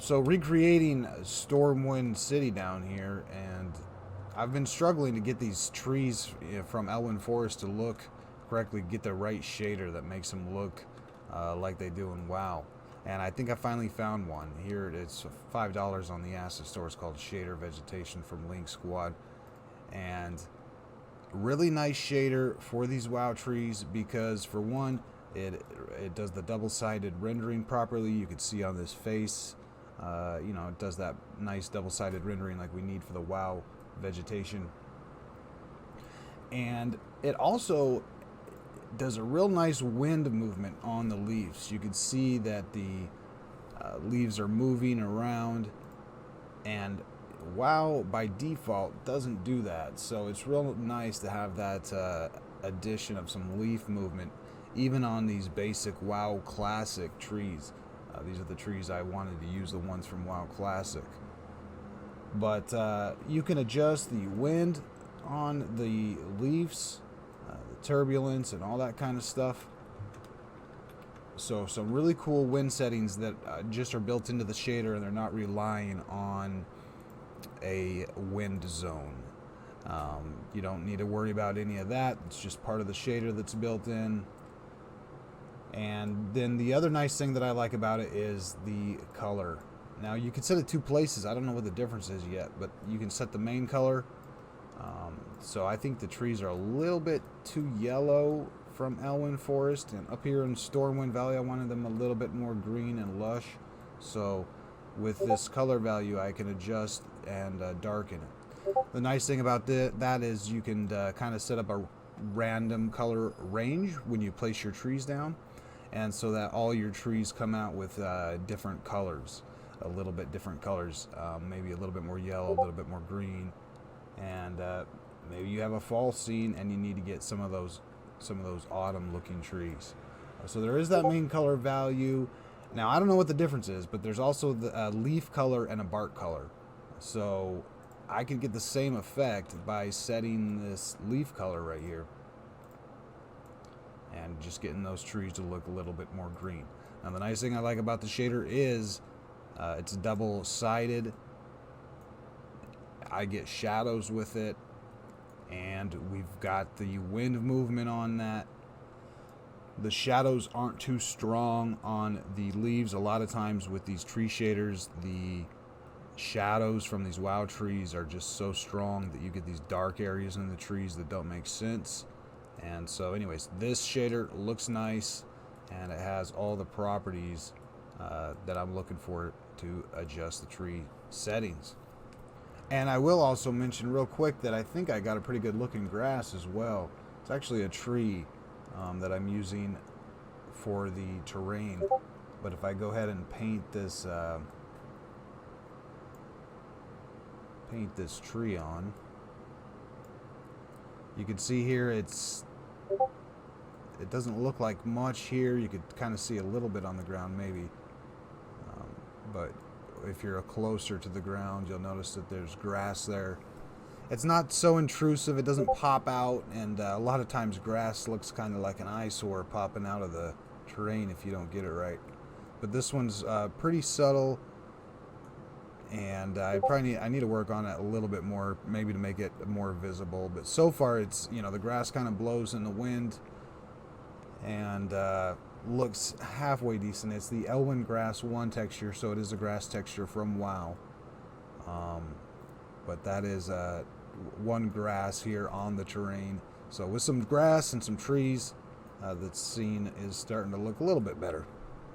So recreating Stormwind City down here, and I've been struggling to get these trees from Elwyn Forest to look correctly, get the right shader that makes them look like they do in WoW. And I think I finally found one. Here it's $5 on the asset store. It's called Shader Vegetation from Link Squad. And really nice shader for these WoW trees because, for one, it does the double-sided rendering properly. You can see on this face, it does that nice double-sided rendering like we need for the WoW vegetation. And it also does a real nice wind movement on the leaves. You can see that the leaves are moving around, and WoW by default doesn't do that, so it's real nice to have that addition of some leaf movement even on these basic WoW Classic trees. These are the trees I wanted to use, the ones from WoW Classic. But you can adjust the wind on the leaves, the turbulence, and all that kind of stuff. So some really cool wind settings that just are built into the shader, and they're not relying on a wind zone. You don't need to worry about any of that. It's just part of the shader that's built in. And then the other nice thing that I like about it is the color. Now you can set it two places. I don't know what the difference is yet, but you can set the main color. So I think the trees are a little bit too yellow from Elwyn Forest, and up here in Stormwind Valley I wanted them a little bit more green and lush. So with this color value I can adjust and darken it. The nice thing about that is you can kind of set up a random color range when you place your trees down, and so that all your trees come out with different colors, a little bit different colors, maybe a little bit more yellow, a little bit more green, and maybe you have a fall scene and you need to get some of those autumn looking trees. So there is that main color value. Now I don't know what the difference is, but there's also the leaf color and a bark color. So I could get the same effect by setting this leaf color right here and just getting those trees to look a little bit more green. Now the nice thing I like about the shader is it's double-sided. I get shadows with it, and we've got the wind movement on that. The shadows aren't too strong on the leaves. A lot of times with these tree shaders, the shadows from these WoW trees are just so strong that you get these dark areas in the trees that don't make sense. And so anyways, this shader looks nice, and it has all the properties that I'm looking for to adjust the tree settings. And I will also mention real quick that I think I got a pretty good looking grass as well. It's actually a tree that I'm using for the terrain. But if I go ahead and paint this tree on, you can see here it doesn't look like much here. You could kind of see a little bit on the ground maybe, but if you're closer to the ground you'll notice that there's grass there. It's not so intrusive, it doesn't pop out, and a lot of times grass looks kind of like an eyesore popping out of the terrain if you don't get it right. But this one's pretty subtle, and I need to work on it a little bit more, maybe to make it more visible. But so far it's, the grass kind of blows in the wind and looks halfway decent. It's the Elwyn Grass 1 texture, so it is a grass texture from WoW. But that is one grass here on the terrain. So with some grass and some trees, the scene is starting to look a little bit better.